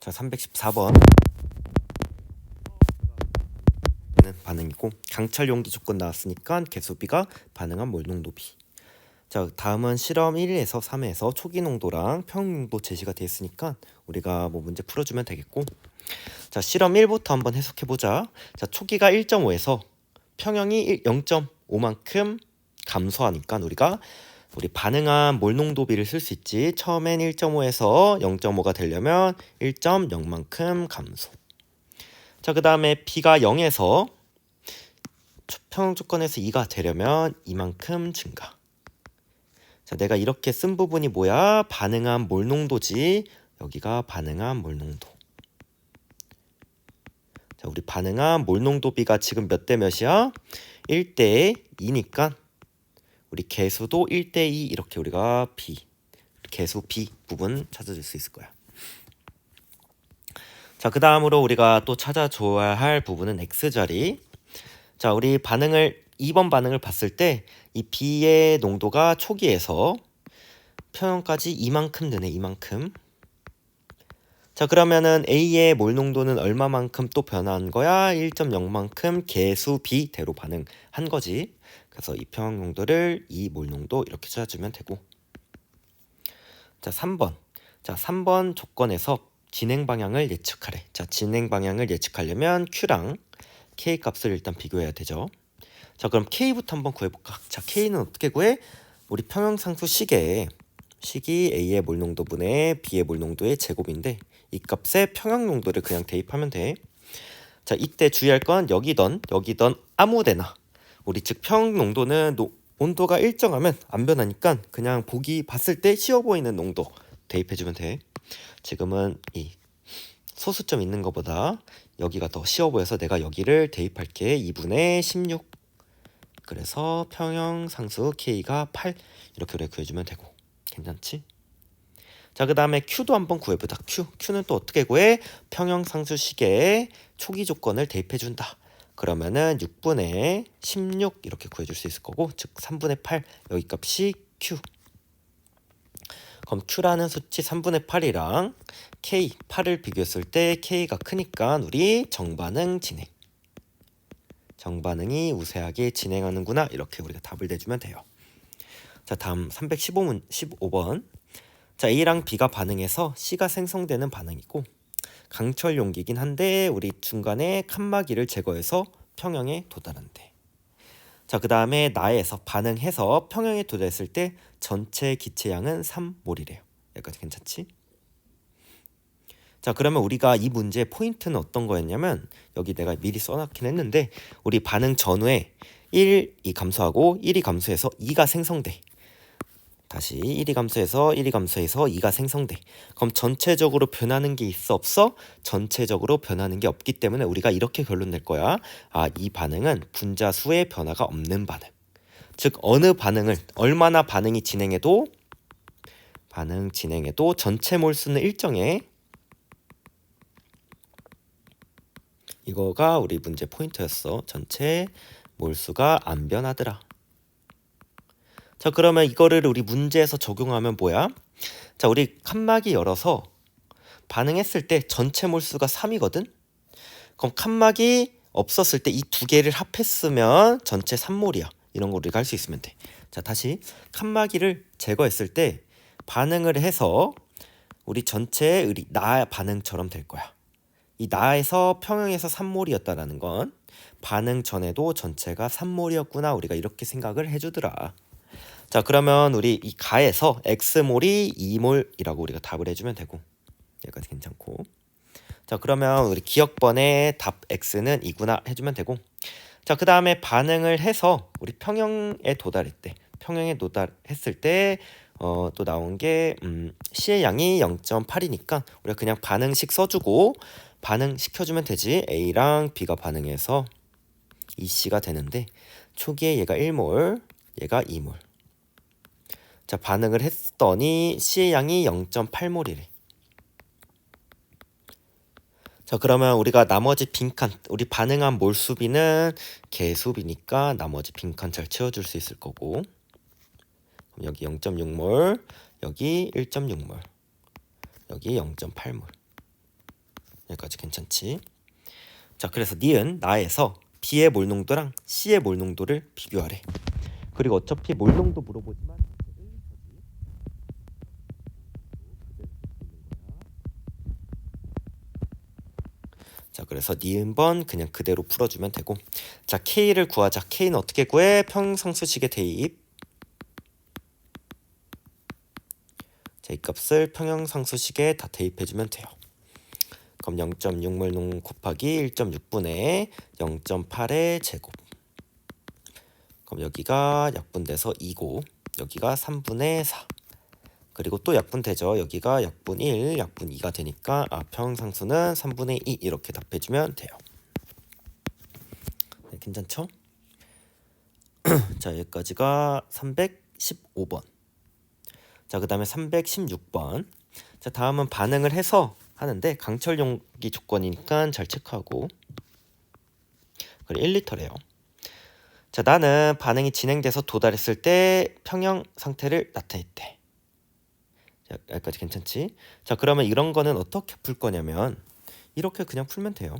자, 314번 반응이고 강철 용기 조건 나왔으니까 개수비가 반응한 몰 농도비. 자, 다음은 실험 1에서 3에서 초기 농도랑 평형 농도 제시가 되어 있으니까 우리가 뭐 문제 풀어주면 되겠고, 자, 실험 1부터 한번 해석해 보자. 자, 초기가 1.5에서 평형이 0.5만큼 감소하니까 우리 반응한 몰 농도비를 쓸 수 있지. 처음엔 1.5에서 0.5가 되려면 1.0만큼 감소. 자, 그 다음에 B가 0에서 평형 조건에서 2가 되려면 이만큼 증가. 자, 내가 이렇게 쓴 부분이 뭐야? 반응한 몰 농도지. 여기가 반응한 몰 농도. 자, 우리 반응한 몰 농도비가 지금 몇 대 몇이야? 1대 2니까 우리 개수도 1대 2 이렇게 우리가 B, 개수 B 부분 찾아줄 수 있을 거야. 자, 그 다음으로 우리가 또 찾아줘야 할 부분은 X자리. 자, 우리 2번 반응을 봤을 때 이 B의 농도가 초기에서 평형까지 이만큼 되네, 이만큼. 자, 그러면은 A의 몰 농도는 얼마만큼 또 변한 거야? 1.0만큼 개수 B대로 반응한 거지. 그래서 이 평형 농도를 이 몰 농도 이렇게 찾아주면 되고. 자, 3번. 자, 3번 조건에서 진행 방향을 예측하래. 자, 진행 방향을 예측하려면 Q랑 K 값을 일단 비교해야 되죠. 자, 그럼 K부터 한번 구해볼까? 자, K는 어떻게 구해? 우리 평형상수 식이 A의 몰 농도분의 B의 몰 농도의 제곱인데 이 값에 평형 농도를 그냥 대입하면 돼. 자, 이때 주의할 건 여기던 아무 데나 우리 즉 평형 농도는 온도가 일정하면 안 변하니까 그냥 봤을 때 쉬워 보이는 농도 대입해주면 돼. 지금은 이 소수점 있는 것보다 여기가 더 쉬워 보여서 내가 여기를 대입할게. 2분의 16. 그래서 평형 상수 K가 8 이렇게 우리가 구해주면 되고. 괜찮지? 자, 그 다음에 Q도 한번 구해보자. Q는 또 어떻게 구해? 평형 상수식에 초기 조건을 대입해준다. 그러면은 6분의 16 이렇게 구해줄 수 있을 거고, 즉 3분의 8 여기 값이 Q. 그럼 Q라는 수치 3분의 8이랑 K 8을 비교했을 때 K가 크니까 우리 정반응이 우세하게 진행하는구나 이렇게 우리가 답을 내주면 돼요. 자, 다음 315번. 자, A랑 B가 반응해서 C가 생성되는 반응이고 강철 용기긴 한데 우리 중간에 칸막이를 제거해서 평형에 도달한대. 자, 그 다음에 나에서 반응해서 평형에 도달했을 때 전체 기체량은 3몰이래요. 여기까지 괜찮지? 자, 그러면 우리가 이 문제의 포인트는 어떤 거였냐면 여기 내가 미리 써놨긴 했는데 우리 반응 전후에 1이 감소하고 1이 감소해서 2가 생성돼. 다시 1이 감소해서 2가 생성돼. 그럼 전체적으로 변하는 게 있어 없어? 전체적으로 변하는 게 없기 때문에 우리가 이렇게 결론 낼 거야. 아, 이 반응은 분자수의 변화가 없는 반응. 즉 어느 반응을 얼마나 반응 진행해도 전체 몰수는 일정해. 이거가 우리 문제 포인트였어. 전체 몰수가 안 변하더라. 자, 그러면 이거를 우리 문제에서 적용하면 뭐야? 자, 우리 칸막이 열어서 반응했을 때 전체 몰수가 3이거든? 그럼 칸막이 없었을 때 이 두 개를 합했으면 전체 3몰이야. 이런 거 우리가 할 수 있으면 돼. 자, 다시 칸막이를 제거했을 때 반응을 해서 우리 전체 나 반응처럼 될 거야. 이 나에서 평형에서 3몰이었다라는 건 반응 전에도 전체가 3몰이었구나 우리가 이렇게 생각을 해주더라. 자, 그러면 우리 이 가에서 X몰이 2몰이라고 우리가 답을 해주면 되고 여기까지 괜찮고. 자, 그러면 우리 기억번의 답 X는 2구나 해주면 되고. 자, 그 다음에 반응을 해서 우리 평형에 도달했을 때 또 나온 게 C의 양이 0.8이니까 우리가 그냥 반응식 써주고 반응시켜주면 되지. A랑 B가 반응해서 2C가 되는데 초기에 얘가 1몰, 얘가 2몰. 자, 반응을 했더니 C의 양이 0.8몰이래. 자, 그러면 우리가 나머지 빈칸, 우리 반응한 몰수비는 개수비니까 나머지 빈칸 잘 채워줄 수 있을 거고. 그럼 여기 0.6몰, 여기 1.6몰, 여기 0.8몰. 여기까지 괜찮지? 자, 그래서 니은 나에서 B의 몰농도랑 C의 몰농도를 비교하래. 그리고 어차피 몰농도 물어보지만 자, 그래서 니은번 그냥 그대로 풀어주면 되고, 자, K를 구하자. K는 어떻게 구해? 평형상수식의 대입. 자, 이 값을 평형상수식에 다 대입해주면 돼요. 그럼 0.6몰농 곱하기 1.6분의 0.8의 제곱. 그럼 여기가 약분돼서 2고 여기가 3분의 4. 그리고 또 약분되죠. 여기가 약분 1, 약분 2가 되니까 평형상수는 3분의 2 이렇게 답해주면 돼요. 네, 괜찮죠? 자, 여기까지가 315번. 자, 그 다음에 316번. 자, 다음은 반응을 해서 하는데 강철 용기 조건이니까 잘 체크하고. 그리고 1리터래요. 자, 나는 반응이 진행돼서 도달했을 때 평형 상태를 나타냈대. 자, 여기까지 괜찮지? 자, 그러면 이런 거는 어떻게 풀 거냐면 이렇게 그냥 풀면 돼요.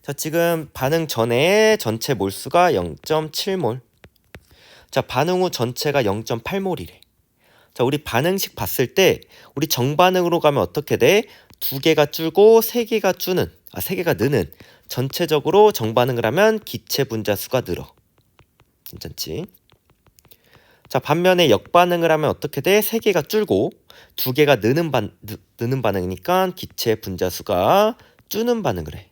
자, 지금 반응 전에 전체 몰수가 0.7몰. 자, 반응 후 전체가 0.8몰이래. 자, 우리 반응식 봤을 때 우리 정반응으로 가면 어떻게 돼? 2개가 줄고 3개가 주는, 3개가 느는 전체적으로 정반응을 하면 기체 분자수가 늘어. 괜찮지? 자, 반면에 역반응을 하면 어떻게 돼? 3개가 줄고 2개가 느는 반응이니까 기체 분자수가 주는 반응을 해.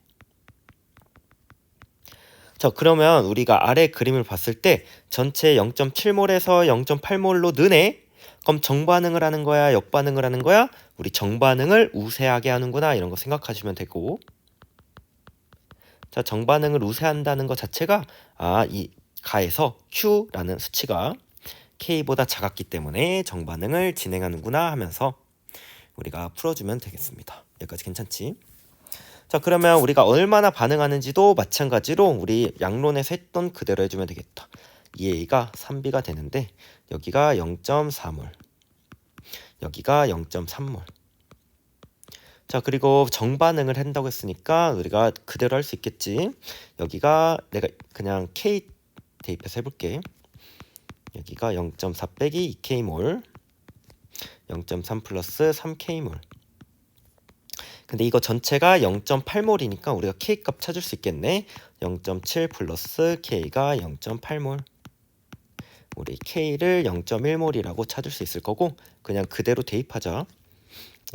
자, 그러면 우리가 아래 그림을 봤을 때 전체 0.7몰에서 0.8몰로 느네? 그럼 정반응을 하는 거야? 역반응을 하는 거야? 우리 정반응을 우세하게 하는구나 이런 거 생각하시면 되고, 자, 정반응을 우세한다는 것 자체가 이 가에서 Q라는 수치가 K보다 작았기 때문에 정반응을 진행하는구나 하면서 우리가 풀어주면 되겠습니다. 여기까지 괜찮지? 자, 그러면 우리가 얼마나 반응하는지도 마찬가지로 우리 양론에서 했던 그대로 해주면 되겠다. 2A가 3B가 되는데 여기가 0.4몰, 여기가 0.3몰. 자, 그리고 정반응을 한다고 했으니까 우리가 그대로 할 수 있겠지. 여기가 내가 그냥 K 대입해서 해볼게. 여기가 0.4 빼기 2K몰, 0.3 플러스 3K몰. 근데 이거 전체가 0.8몰이니까 우리가 K값 찾을 수 있겠네. 0.7 플러스 K가 0.8몰. 우리 K를 0.1몰이라고 찾을 수 있을 거고 그냥 그대로 대입하자.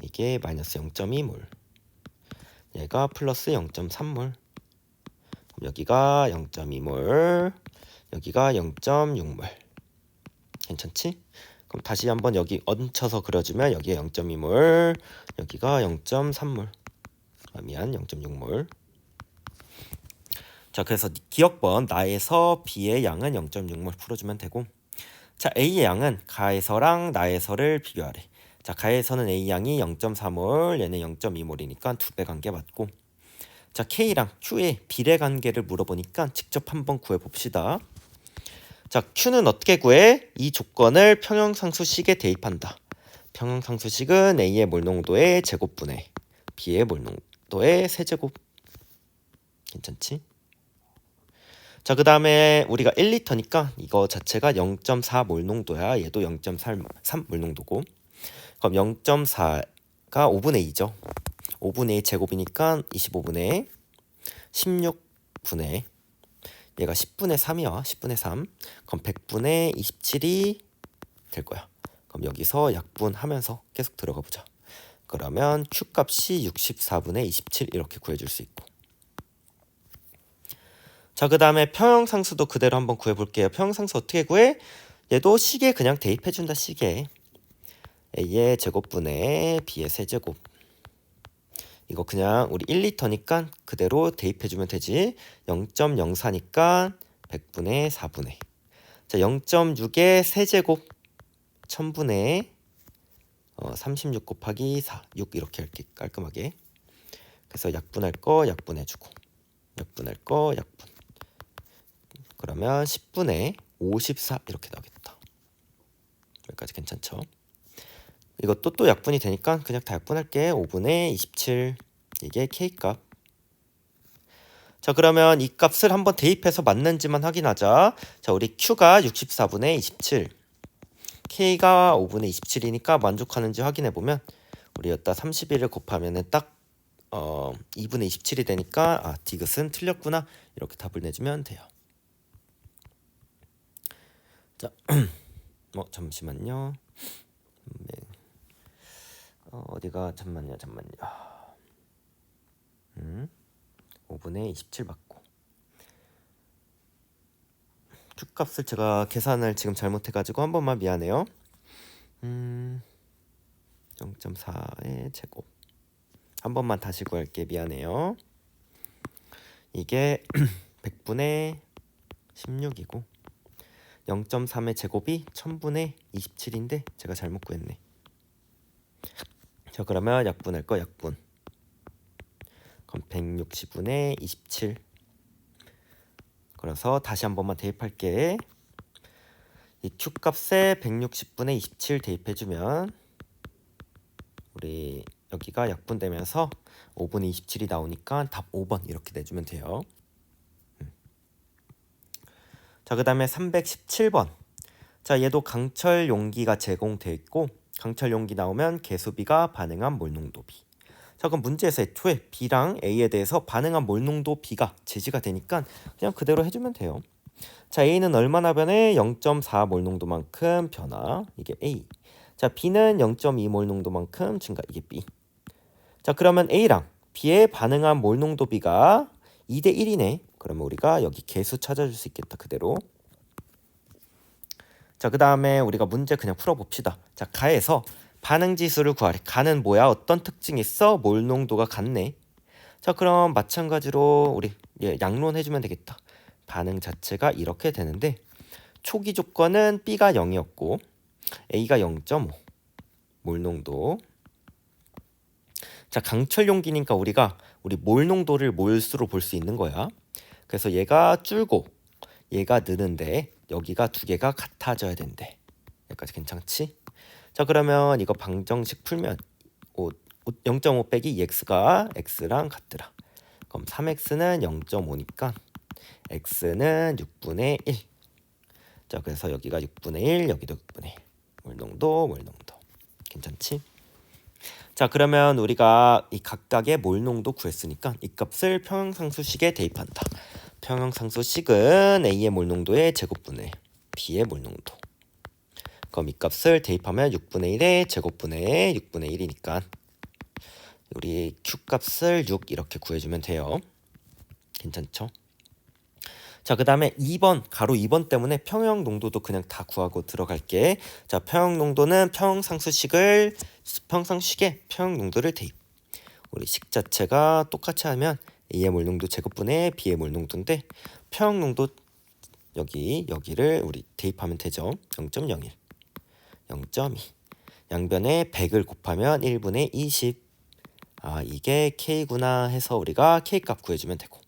이게 마이너스 0.2몰, 얘가 플러스 0.3몰, 여기가 0.2몰, 여기가 0.6몰. 괜찮지? 그럼 다시 한번 여기 얹혀서 그려주면 여기에 0.2몰, 여기가 0.3몰, 미안 0.6몰. 자, 그래서 기억번 나에서 B의 양은 0.6몰 풀어주면 되고, 자, A의 양은 가에서랑 나에서를 비교하래. 자, 가에서는 A 양이 0.4몰, 얘는 0.2몰이니까 2배 관계 맞고, 자, K랑 Q의 비례 관계를 물어보니까 직접 한번 구해봅시다. 자, Q는 어떻게 구해? 이 조건을 평형상수식에 대입한다. 평형상수식은 A의 몰농도의 제곱분의 B의 몰농도의 세제곱. 괜찮지? 자, 그 다음에 우리가 1리터니까 이거 자체가 0.4 몰농도야. 얘도 0.3 몰농도고. 그럼 0.4가 5분의 2죠. 5분의 2 제곱이니까 25분의 16분의, 얘가 10분의 3이야. 10분의 3. 그럼 100분의 27이 될 거야. 그럼 여기서 약분하면서 계속 들어가 보자. 그러면 Q값이 64분의 27 이렇게 구해줄 수 있고. 자, 그 다음에 평형상수도 그대로 한번 구해볼게요. 평형상수 어떻게 구해? 얘도 식에 그냥 대입해준다. 식에 A의 제곱분의 B의 세제곱. 이거 그냥 우리 1리터니까 그대로 대입해주면 되지. 0.04니까 100분의 4분의. 자, 0.6의 세제곱 1000분의 36 곱하기 4, 6 이렇게 할게 깔끔하게. 그래서 약분할 거 약분해주고, 약분할 거 약분. 그러면 10분의 54 이렇게 나오겠다. 여기까지 괜찮죠? 이것도 또 약분이 되니까 그냥 다 약분할게. 5분의 27. 이게 K값. 자, 그러면 이 값을 한번 대입해서 맞는지만 확인하자. 자, 우리 Q가 64분의 27, K가 5분의 27이니까 만족하는지 확인해보면 우리 여기다 31을 곱하면은 딱 2분의 27이 되니까 디귿은 틀렸구나, 이렇게 답을 내주면 돼요. 자, 잠시만요. 네. 어디가 잠만요. 5분의 27 맞고, Q값을 제가 계산을 지금 잘못해가지고 한 번만 미안해요. 0.4의 제곱 한 번만 다시 구할게. 미안해요. 이게 100분의 16이고 0.3의 제곱이 1000분의 27인데 제가 잘못 구했네. 자, 그러면 약분할 거 약분. 그럼 160분의 27. 그래서 다시 한 번만 대입할게. 이 Q값에 160분의 27 대입해주면 우리 여기가 약분되면서 5분의 27이 나오니까 답 5번 이렇게 내주면 돼요. 자, 그 다음에 317번. 자, 얘도 강철 용기가 제공되어 있고 강철 용기 나오면 개수비가 반응한 몰농도 B. 자, 그럼 문제에서 애초에 B랑 A에 대해서 반응한 몰농도 B가 제시가 되니까 그냥 그대로 해주면 돼요. 자, A는 얼마나 변해? 0.4 몰농도만큼 변화. 이게 A. 자, B는 0.2 몰농도만큼 증가. 이게 B. 자, 그러면 A랑 B에 반응한 몰농도 B가 2대 1이네. 그러면 우리가 여기 개수 찾아줄 수 있겠다. 그대로. 자, 그 다음에 우리가 문제 그냥 풀어봅시다. 자, 가에서 반응지수를 구하래. 가는 뭐야? 어떤 특징이 있어? 몰농도가 같네. 자, 그럼 마찬가지로 우리 양론해주면 되겠다. 반응 자체가 이렇게 되는데 초기 조건은 B가 0이었고 A가 0.5 몰농도. 자, 강철 용기니까 우리가 우리 몰농도를 몰수로 볼 수 있는 거야. 그래서 얘가 줄고 얘가 느는데 여기가 두 개가 같아져야 된대. 여기까지 괜찮지? 자, 그러면 이거 방정식 풀면 0.5 빼기 2x가 x랑 같더라. 그럼 3x는 0.5니까 x는 6분의 1. 자, 그래서 여기가 6분의 1, 여기도 6분의 1. 몰농도. 괜찮지? 자, 그러면 우리가 이 각각의 몰농도 구했으니까 이 값을 평형상수식에 대입한다. 평형상수식은 A의 몰농도의 제곱분의 B의 몰농도. 그럼 이 값을 대입하면 6분의 1의 제곱분의 6분의 1이니까 우리 Q값을 6 이렇게 구해주면 돼요. 괜찮죠? 자, 그 다음에 2번, 가로 2번 때문에 평형 농도도 그냥 다 구하고 들어갈게. 자, 평형 농도는 평형상수식에 평형 농도를 대입. 우리 식 자체가 똑같이 하면 A의 몰농도 제곱분의 B의 몰농도인데 평형 농도 여기를 우리 대입하면 되죠. 0.01, 0.2. 양변에 100을 곱하면 1분의 20. 이게 K구나 해서 우리가 K값 구해주면 되고.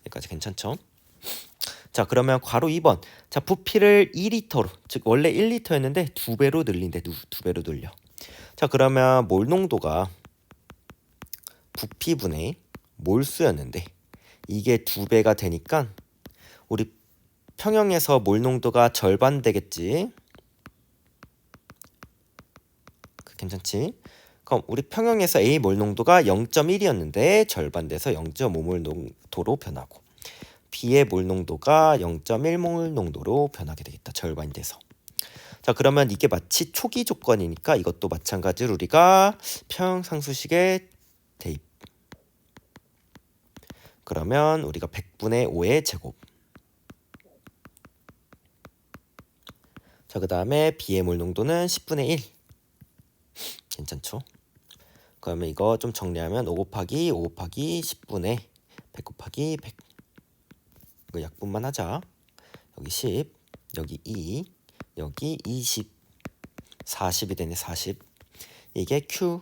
여기까지 괜찮죠? 자, 그러면 괄호 2번. 자, 부피를 2리터로, 즉 원래 1리터였는데 2배로 늘린대. 2배로 늘려. 자, 그러면 몰농도가 부피분의 몰수였는데 이게 2배가 되니까 우리 평형에서 몰농도가 절반 되겠지. 괜찮지? 그럼 우리 평형에서 A 몰농도가 0.1이었는데 절반 돼서 0.5몰 농도로 변하고 B의 몰농도가 0.1몰 농도로 변하게 되겠다. 절반이 돼서. 자, 그러면 이게 마치 초기 조건이니까 이것도 마찬가지로 우리가 평형상수식에 대입. 그러면 우리가 100분의 5의 제곱. 자, 그 다음에 B의 몰농도는 10분의 1. 괜찮죠? 그러면 이거 좀 정리하면 5 곱하기 5 곱하기 10분의 100 곱하기 100. 이거 약분만 하자. 여기 10, 여기 2, 여기 20, 40이 되네. 40. 이게 Q.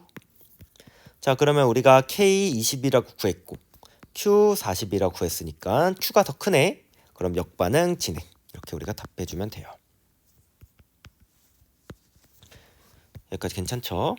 자, 그러면 우리가 K 20이라고 구했고 Q 40이라고 구했으니까 Q가 더 크네. 그럼 역반응 진행. 이렇게 우리가 답해주면 돼요. 여기까지 괜찮죠?